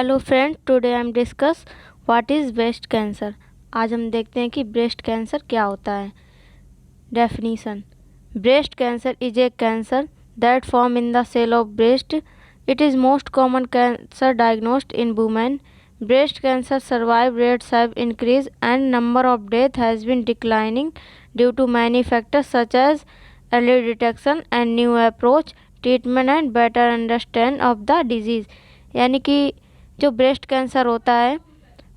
Hello friend, today I am discuss what is breast cancer. आज हम देखते हैं कि ब्रेस्ट कैंसर क्या होता है। Definition: breast cancer is a cancer that form in the cell of breast. It is most common cancer diagnosed in women. Breast cancer survival rates have increased and number of death has been declining due to many factors such as early detection and new approach, treatment and better understand of the disease. यानी कि जो breast cancer होता है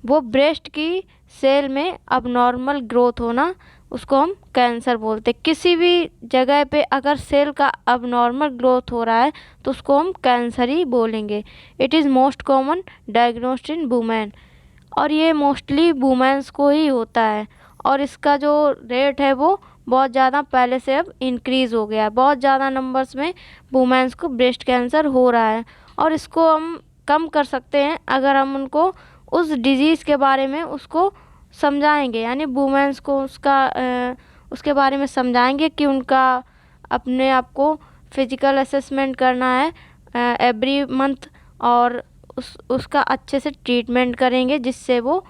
वो breast की cell में अब normal growth होना, उसको हम कैंसर बोलते हैं। किसी भी जगह पे अगर सेल का अब नॉर्मल ग्रोथ हो रहा है तो उसको हम कैंसर ही बोलेंगे। It is most common diagnosed in women, और ये मोस्टली वुमेन्स को ही होता है। और इसका जो रेट है वो बहुत ज़्यादा पहले से अब इंक्रीज़ हो गया है। बहुत ज़्यादा नंबर्स में वुमेन्स को ब्रेस्ट कैंसर हो रहा है, और इसको हम कम कर सकते हैं अगर हम उनको उस डिज़ीज़ के बारे में उसको समझाएंगे। यानी वुमेन्स को उसके बारे में समझाएंगे कि उनका अपने आप को फिजिकल असेसमेंट करना है एवरी मंथ, और उसका अच्छे से ट्रीटमेंट करेंगे जिससे वो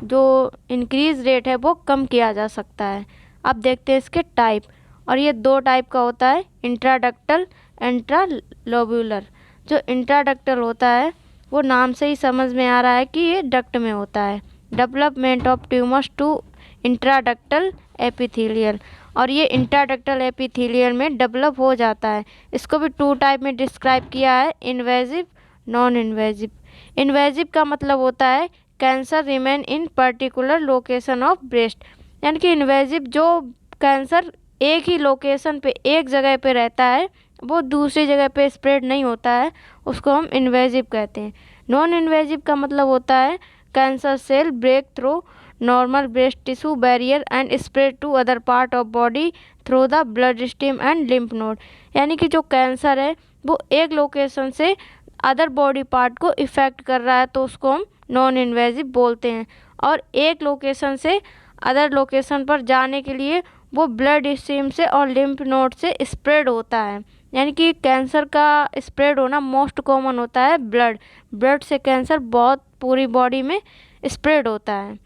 जो इंक्रीज़ रेट है वो कम किया जा सकता है। अब देखते हैं इसके टाइप, और ये दो टाइप का होता है, इंट्राडक्टल, इंट्रालोब्यूलर। जो इंट्राडक्टल होता है वो नाम से ही समझ में आ रहा है कि ये डक्ट में होता है। Development of tumours to intraductal epithelial, और ये इंट्राडक्टल एपिथेलियल में डेवलप हो जाता है। इसको भी टू टाइप में डिस्क्राइब किया है, इन्वेजिव, नॉन इन्वेजिव। इन्वेजिव का मतलब होता है cancer remain in particular location of breast, यानी कि इन्वेजिव जो कैंसर एक ही लोकेशन पे, एक जगह पे रहता है, वो दूसरी जगह पे स्प्रेड नहीं होता है, उसको हम इन्वेजिव कहते हैं। नॉन इन्वेजिव का मतलब होता है cancer cell break through normal breast tissue barrier and spread to other part of body through the blood stream and lymph node. यानी कि जो कैंसर है वो एक लोकेशन से अदर बॉडी पार्ट को इफ़ेक्ट कर रहा है तो उसको हम नॉन इन्वेजिव बोलते हैं, और एक लोकेशन से अदर लोकेशन पर जाने के लिए वो ब्लड स्ट्रीम से और लिम्फ नोड से स्प्रेड होता है। यानी कि कैंसर का स्प्रेड होना मोस्ट कॉमन होता है ब्लड से कैंसर बहुत पूरी बॉडी में स्प्रेड होता है।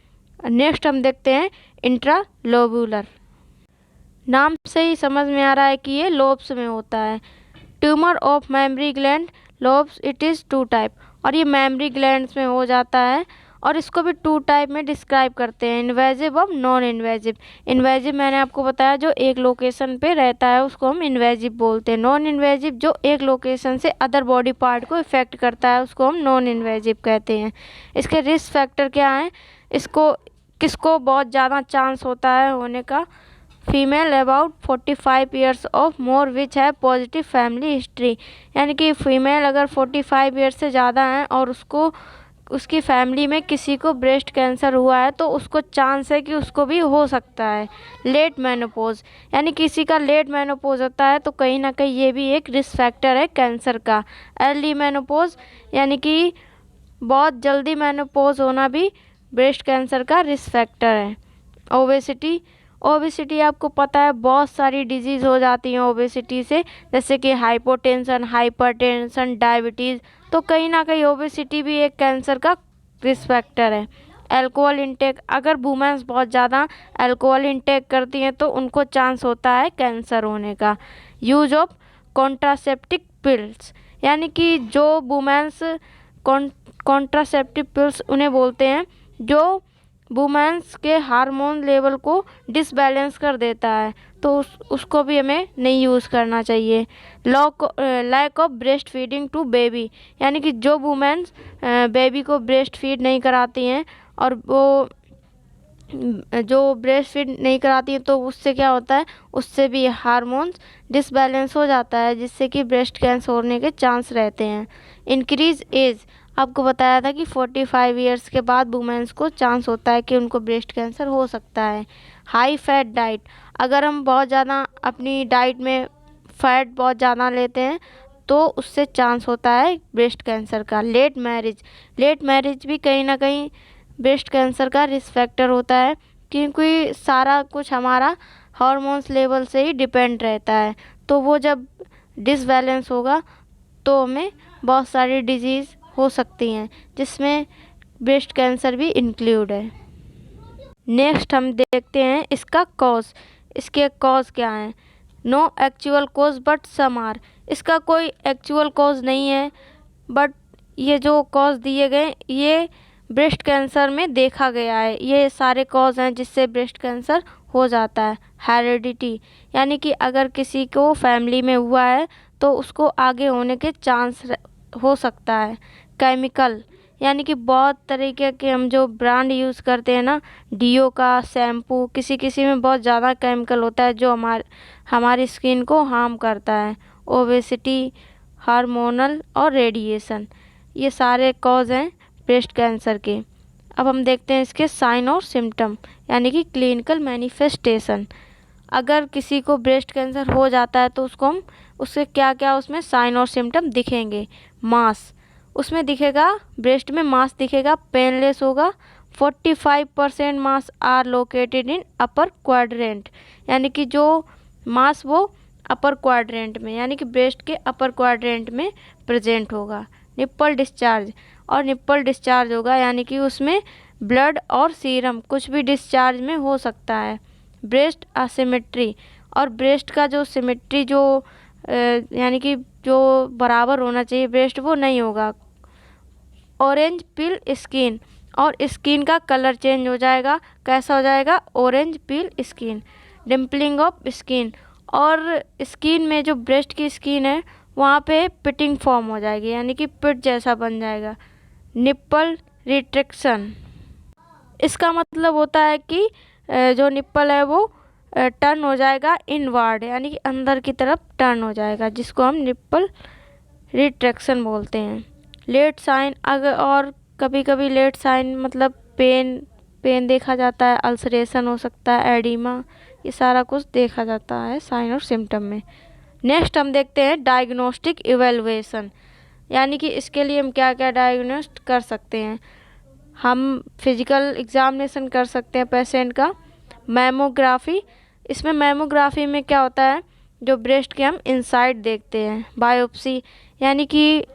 नेक्स्ट हम देखते हैं इंट्रालोब्यूलर। नाम से ही समझ में आ रहा है कि ये लोब्स में होता है। Tumour of mammary gland lobes, it is two type, और ये मेमरी ग्लैंड्स में हो जाता है, और इसको भी टू टाइप में डिस्क्राइब करते हैं, इन्वेजिव और नॉन इन्वेजिव। इन्वेजिव मैंने आपको बताया जो एक लोकेशन पे रहता है उसको हम इन्वेजिव बोलते हैं। नॉन इन्वेजिव जो एक लोकेशन से अदर बॉडी पार्ट को इफ़ेक्ट करता है उसको हम नॉन इन्वेजिव कहते हैं। इसके रिस्क फैक्टर क्या हैं, इसको किसको बहुत ज़्यादा चांस होता है होने का? Female about 45 years of more which है पॉजिटिव फैमिली हिस्ट्री, यानी कि फ़ीमेल अगर 45 ईयर्स से ज़्यादा हैं और उसकी फैमिली में किसी को ब्रेस्ट कैंसर हुआ है तो उसको चांस है कि उसको भी हो सकता है। लेट मेनोपॉज, यानी किसी का लेट मेनोपॉज होता है तो कहीं ना कहीं ये भी एक रिस्क फैक्टर है कैंसर का। अर्ली मेनोपॉज, यानी कि बहुत जल्दी मेनोपॉज होना भी ब्रेस्ट कैंसर का रिस्क फैक्टर है। ओबेसिटी आपको पता है बहुत सारी डिजीज़ हो जाती हैं ओबेसिटी से, जैसे कि हाइपोटेंशन, हाइपरटेंशन, डायबिटीज़, तो कहीं ना कहीं ओबेसिटी भी एक कैंसर का रिस्क फैक्टर है। अल्कोहल इंटेक, अगर वुमेन्स बहुत ज़्यादा अल्कोहल इंटेक करती हैं तो उनको चांस होता है कैंसर होने का। यूज ऑफ कॉन्ट्रासेप्टिव पिल्स, यानी कि जो वुमेन्स कॉन्ट्रासेप्टिव पिल्स उन्हें बोलते हैं जो वुमेन्स के हार्मोन लेवल को डिसबैलेंस कर देता है, तो उसको भी हमें नहीं यूज़ करना चाहिए। Lack of breast feeding to baby, यानी कि जो वुमेन्स बेबी को ब्रेस्ट फीड नहीं कराती हैं, और वो जो ब्रेस्ट फीड नहीं कराती हैं तो उससे क्या होता है, उससे भी हार्मोन्स डिसबैलेंस हो जाता है जिससे कि ब्रेस्ट कैंसर होने के चांस रहते हैं। इंक्रीज एज, आपको बताया था कि 45 ईयर्स के बाद वुमेन्स को चांस होता है कि उनको ब्रेस्ट कैंसर हो सकता है। हाई फैट डाइट, अगर हम बहुत ज़्यादा अपनी डाइट में फ़ैट बहुत ज़्यादा लेते हैं तो उससे चांस होता है ब्रेस्ट कैंसर का। लेट मैरिज भी कहीं ना कहीं ब्रेस्ट कैंसर का रिस्क फैक्टर होता है, क्योंकि सारा कुछ हमारा हार्मोन्स लेवल से ही डिपेंड रहता है, तो वो जब डिसबैलेंस होगा तो हमें बहुत सारी डिजीज़ हो सकती हैं, जिसमें ब्रेस्ट कैंसर भी इंक्लूड है। नेक्स्ट हम देखते हैं इसका कॉज। इसके कॉज क्या हैं? No actual cause but some are. इसका कोई एक्चुअल कॉज नहीं है, बट ये जो कॉज दिए गए ये ब्रेस्ट कैंसर में देखा गया है। ये सारे कॉज हैं जिससे ब्रेस्ट कैंसर हो जाता है। हेरिडिटी, यानी कि अगर किसी को फैमिली में हुआ है तो उसको आगे होने के चांस हो सकता है। केमिकल, यानी कि बहुत तरीके के हम जो ब्रांड यूज़ करते हैं ना, डीओ का, शैम्पू, किसी किसी में बहुत ज़्यादा केमिकल होता है जो हमारी स्किन को हार्म करता है। ओबेसिटी, हार्मोनल और रेडिएशन, ये सारे कॉज हैं ब्रेस्ट कैंसर के। अब हम देखते हैं इसके साइन और सिम्टम, यानी कि क्लिनिकल मैनिफेस्टेशन। अगर किसी को ब्रेस्ट कैंसर हो जाता है तो उसके क्या क्या उसमें साइन और सिम्टम दिखेंगे। मास, उसमें दिखेगा, ब्रेस्ट में मास दिखेगा, पेनलेस होगा। 45% mass are located in upper quadrant, यानी कि जो मास वो अपर क्वाड्रेंट में, यानी कि ब्रेस्ट के अपर क्वाड्रेंट में प्रेजेंट होगा। निप्पल डिस्चार्ज, और निप्पल डिस्चार्ज होगा, यानी कि उसमें ब्लड और सीरम कुछ भी डिस्चार्ज में हो सकता है। ब्रेस्ट असिमेट्री, और ब्रेस्ट का जो सिमेट्री जो यानी कि जो बराबर होना चाहिए ब्रेस्ट, वो नहीं होगा। ऑरेंज पील स्किन, और स्किन का कलर चेंज हो जाएगा। कैसा हो जाएगा? Orange peel skin. Dimpling of skin, और स्किन में जो ब्रेस्ट की स्किन है वहाँ पे पिटिंग फॉर्म हो जाएगी, यानी कि पिट जैसा बन जाएगा। निप्पल रिट्रैक्शन, इसका मतलब होता है कि जो निप्पल है वो टर्न हो जाएगा इनवर्ड, यानी कि अंदर की तरफ टर्न हो जाएगा, जिसको हम निप्पल रिट्रैक्शन बोलते हैं। लेट साइन, अगर और कभी कभी लेट साइन मतलब पेन देखा जाता है, अल्सरेशन हो सकता है, एडिमा, ये सारा कुछ देखा जाता है साइन और सिम्टम में। नेक्स्ट हम देखते हैं डायग्नोस्टिक इवेलुएशन, यानी कि इसके लिए हम क्या क्या डायग्नोस्ट कर सकते हैं। हम फिजिकल एग्जामिनेशन कर सकते हैं पेशेंट का। मैमोग्राफी, इसमें मैमोग्राफी में क्या होता है, जो ब्रेस्ट के हम इनसाइड देखते हैं। बायोप्सी, यानी कि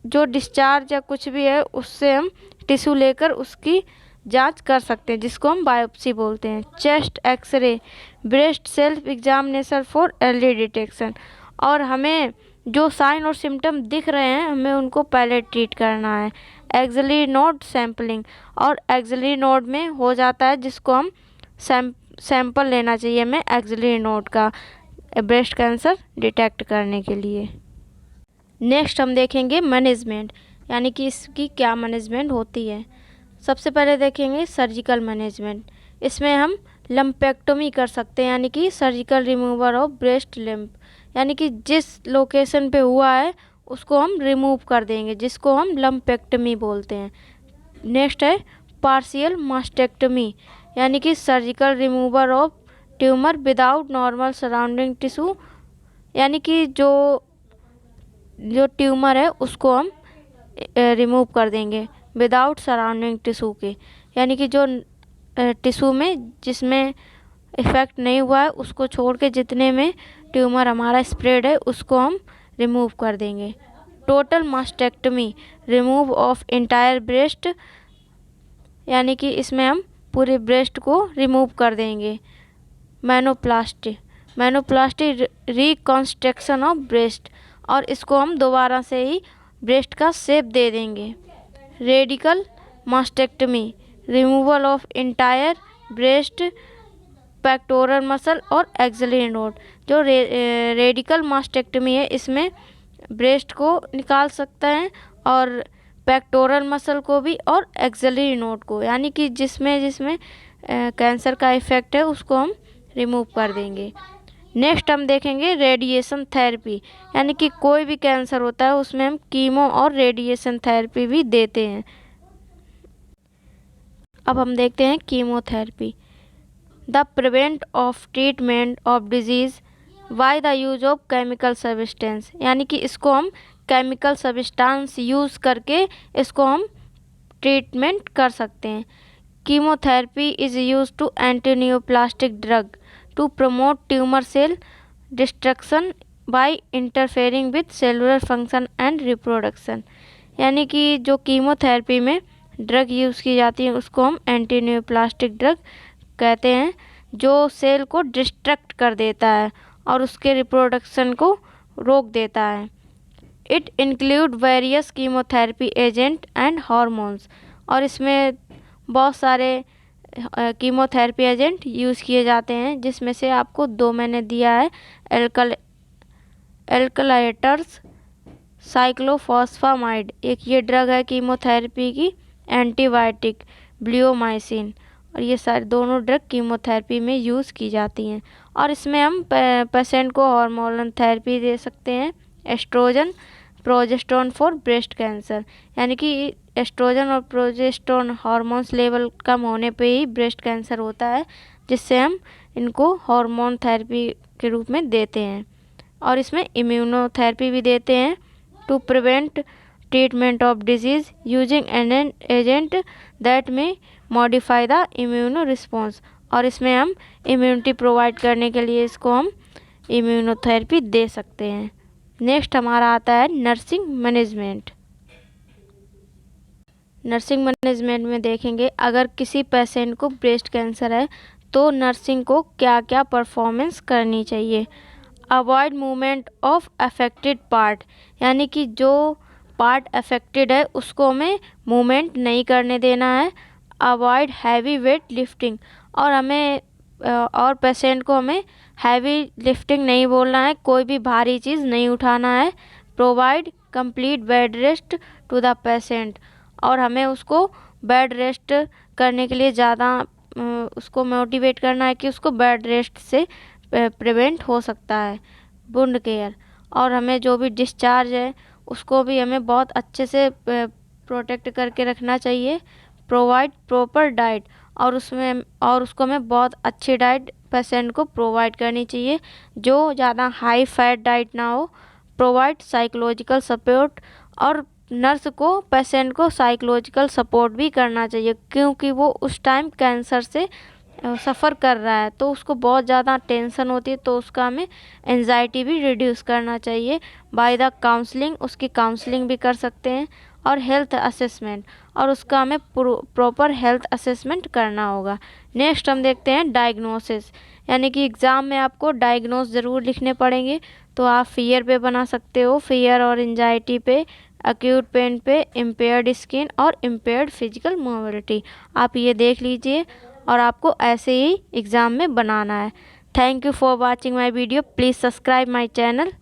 जो डिस्चार्ज या कुछ भी है उससे हम टिश्यू लेकर उसकी जांच कर सकते हैं, जिसको हम बायोप्सी बोलते हैं। Chest X ray, breast self examination for early detection, और हमें जो साइन और सिम्टम दिख रहे हैं हमें उनको पहले ट्रीट करना है। एक्सिलरी नोड सैम्पलिंग, और एक्सिलरी नोड में हो जाता है जिसको हम सैंपल लेना चाहिए हमें एक्सिलरी नोड का ब्रेस्ट कैंसर डिटेक्ट करने के लिए। नेक्स्ट हम देखेंगे मैनेजमेंट, यानी कि इसकी क्या मैनेजमेंट होती है। सबसे पहले देखेंगे सर्जिकल मैनेजमेंट। इसमें हम लम्पेक्टोमी कर सकते हैं, यानी कि surgical removal of breast lump, यानी कि जिस लोकेशन पे हुआ है उसको हम रिमूव कर देंगे, जिसको हम लम्पेक्टमी बोलते हैं। नेक्स्ट है पार्शियल मास्टेक्टमी, यानी कि surgical removal of tumour without normal surrounding tissue, यानी कि जो ट्यूमर है उसको हम रिमूव कर देंगे विदाउट सराउंडिंग टिश्यू के, यानी कि जो टिश्यू में जिसमें इफ़ेक्ट नहीं हुआ है उसको छोड़ के जितने में ट्यूमर हमारा स्प्रेड है उसको हम रिमूव कर देंगे। Total mastectomy, remove of entire breast, यानी कि इसमें हम पूरे ब्रेस्ट को रिमूव कर देंगे। मैनोप्लास्टी, रिकॉन्स्ट्रक्शन ऑफ ब्रेस्ट, और इसको हम दोबारा से ही ब्रेस्ट का शेप दे देंगे। Radical mastectomy, removal of entire breast, pectoral muscle और एक्सिलरी नोड। जो रेडिकल मास्टेक्टमी है इसमें ब्रेस्ट को निकाल सकते हैं और पेक्टोरल मसल को भी और एक्सिलरी नोड को, यानी कि जिसमें कैंसर का इफ़ेक्ट है उसको हम रिमूव कर देंगे। नेक्स्ट हम देखेंगे रेडिएशन थेरेपी, यानी कि कोई भी कैंसर होता है उसमें हम कीमो और रेडिएशन थेरेपी भी देते हैं। अब हम देखते हैं chemotherapy. The prevent of treatment of disease by the use of chemical substance, यानी कि इसको हम केमिकल सब्सटेंस यूज़ करके इसको हम ट्रीटमेंट कर सकते हैं। Chemotherapy is use to antineoplastic drug to promote tumor cell destruction by interfering with cellular function and reproduction, यानी कि जो कीमोथेरेपी में ड्रग यूज़ की जाती है उसको हम एंटीन्यूप्लास्टिक ड्रग कहते हैं, जो सेल को डिस्ट्रैक्ट कर देता है और उसके रिप्रोडक्शन को रोक देता है। It include various chemotherapy agent and hormones, और इसमें बहुत सारे कीमोथेरेपी एजेंट यूज़ किए जाते हैं, जिसमें से आपको 2 मैंने दिया है, एल्कलाइटर्स, साइक्लोफॉस्फामाइड, एक ये ड्रग है कीमोथेरेपी की, एंटीबायोटिक ब्लियोमाइसिन, और ये सारे दोनों ड्रग कीमोथेरेपी में यूज़ की जाती हैं। और इसमें हम पेशेंट को हार्मोनल थेरेपी दे सकते हैं, oestrogen progesterone for breast cancer, यानी कि एस्ट्रोजन और प्रोजेस्टेरोन हार्मोन्स लेवल कम होने पे ही ब्रेस्ट कैंसर होता है, जिससे हम इनको हार्मोन थेरेपी के रूप में देते हैं। और इसमें इम्यूनोथेरेपी भी देते हैं to prevent treatment of disease using an agent that may modify the immuno response, और इसमें हम इम्यूनिटी प्रोवाइड करने के लिए इसको हम इम्यूनोथेरेपी दे सकते हैं। नेक्स्ट हमारा आता है नर्सिंग मैनेजमेंट। नर्सिंग मैनेजमेंट में देखेंगे अगर किसी पेशेंट को ब्रेस्ट कैंसर है तो नर्सिंग को क्या क्या परफॉर्मेंस करनी चाहिए। Avoid movement of affected part, यानी कि जो पार्ट अफेक्टेड है उसको हमें मूवमेंट नहीं करने देना है। अवॉइड हैवी वेट लिफ्टिंग, और हमें और पेशेंट को हमें हैवी लिफ्टिंग नहीं बोलना है, कोई भी भारी चीज़ नहीं उठाना है। Provide complete bed rest to the patient, और हमें उसको बेड रेस्ट करने के लिए ज़्यादा उसको मोटिवेट करना है कि उसको बेड रेस्ट से प्रिवेंट हो सकता है। वुंड केयर, और हमें जो भी डिस्चार्ज है उसको भी हमें बहुत अच्छे से प्रोटेक्ट करके रखना चाहिए। प्रोवाइड प्रॉपर डाइट, और उसको हमें बहुत अच्छी डाइट पेशेंट को प्रोवाइड करनी चाहिए, जो ज़्यादा हाई फैट डाइट ना हो। प्रोवाइड साइकोलॉजिकल सपोर्ट, और नर्स को पेशेंट को साइकोलॉजिकल सपोर्ट भी करना चाहिए, क्योंकि वो उस टाइम कैंसर से सफ़र कर रहा है तो उसको बहुत ज़्यादा टेंशन होती है, तो उसका हमें एंजाइटी भी रिड्यूस करना चाहिए बाय द काउंसलिंग, उसकी काउंसलिंग भी कर सकते हैं। और हेल्थ असेसमेंट, और उसका हमें प्रॉपर हेल्थ असेसमेंट करना होगा। नेक्स्ट हम देखते हैं डायग्नोसिस, यानी कि एग्ज़ाम में आपको डायग्नोस ज़रूर लिखने पड़ेंगे, तो आप फियर पे बना सकते हो, फियर और एंजाइटी पे, एक्यूट पेन पे, इम्पेयर्ड स्किन और इम्पेयर्ड फिजिकल मोबिलिटी। आप ये देख लीजिए और आपको ऐसे ही एग्ज़ाम में बनाना है। Thank you for watching my video, please subscribe my channel.